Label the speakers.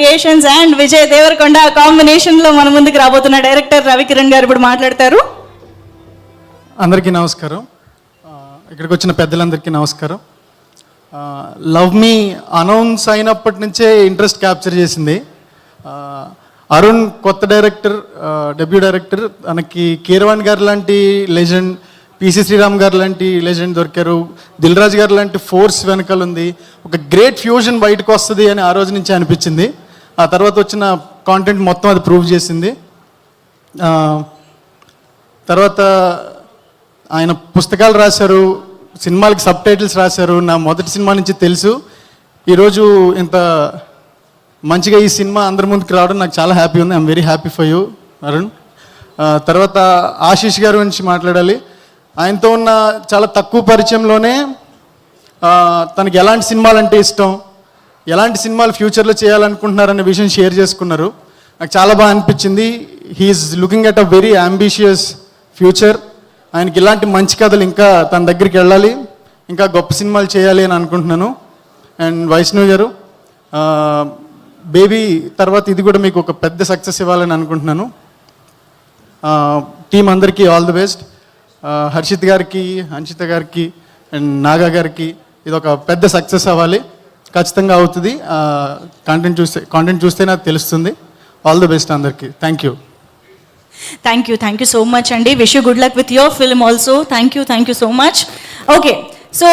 Speaker 1: Creations and Vijay Deverakonda combination లో మన ముందుకు రాబోతున్న డైరెక్టర్ రవికిరణ్ గారు ఇప్పుడు మాట్లాడతారు.
Speaker 2: అందరికీ నమస్కారం. ఇక్కడికి వచ్చిన పెద్దలందరికీ నమస్కారం. లవ్ మీ అనౌన్స్ అయినప్పటి నుంచే ఇంట్రెస్ట్ క్యాప్చర్ చేసింది. అరుణ్ కొత్త డైరెక్టర్, డెబ్యూ డైరెక్టర్. తనకి కీరవాణి గారు లాంటి లెజెండ్, పిసి శ్రీరామ్ గారు లాంటి లెజెండ్ దొరికారు, దిల్ రాజు గారు లాంటి ఫోర్స్ వెనకాల ఉంది. ఒక గ్రేట్ ఫ్యూజన్ బయటకు వస్తుంది అని ఆ రోజు నుంచి అనిపించింది. ఆ తర్వాత వచ్చిన కాంటెంట్ మొత్తం అది ప్రూవ్ చేసింది. తర్వాత ఆయన పుస్తకాలు రాశారు, సినిమాలకి సబ్ టైటిల్స్ రాశారు. నా మొదటి సినిమా నుంచి తెలుసు. ఈరోజు ఇంత మంచిగా ఈ సినిమా అందరి ముందుకు రావడం నాకు చాలా హ్యాపీ ఉంది. I'm very happy for you Arun. తర్వాత ఆశీష్ గారి గురించి మాట్లాడాలి. ఆయనతో ఉన్న చాలా తక్కువ పరిచయంలోనే తనకి ఎలాంటి సినిమాలు అంటే ఇష్టం, ఎలాంటి సినిమాలు ఫ్యూచర్లో చేయాలనుకుంటున్నారనే విషయం షేర్ చేసుకున్నారు. నాకు చాలా బాగా అనిపించింది. He's looking at a very ambitious future. ఆయనకి ఇలాంటి మంచి కథలు ఇంకా తన దగ్గరికి వెళ్ళాలి, ఇంకా గొప్ప సినిమాలు చేయాలి అని అనుకుంటున్నాను. అండ్ వైష్ణవి గారు, బేబీ తర్వాత ఇది కూడా మీకు ఒక పెద్ద సక్సెస్ ఇవ్వాలని అనుకుంటున్నాను. టీం అందరికీ ఆల్ ది బెస్ట్. హర్షిత్ గారికి, హన్షిత గారికి అండ్ నాగా గారికి ఇది ఒక పెద్ద సక్సెస్ అవ్వాలి. ఖచ్చితంగా అవుతుంది. కాంటెంట్ చూస్తే నాకు తెలుస్తుంది. ఆల్ ది బెస్ట్ అందరికీ. థ్యాంక్ యూ
Speaker 1: సో మచ్ అండి. Wish you good luck with your film also. Thank you so much. Okay, so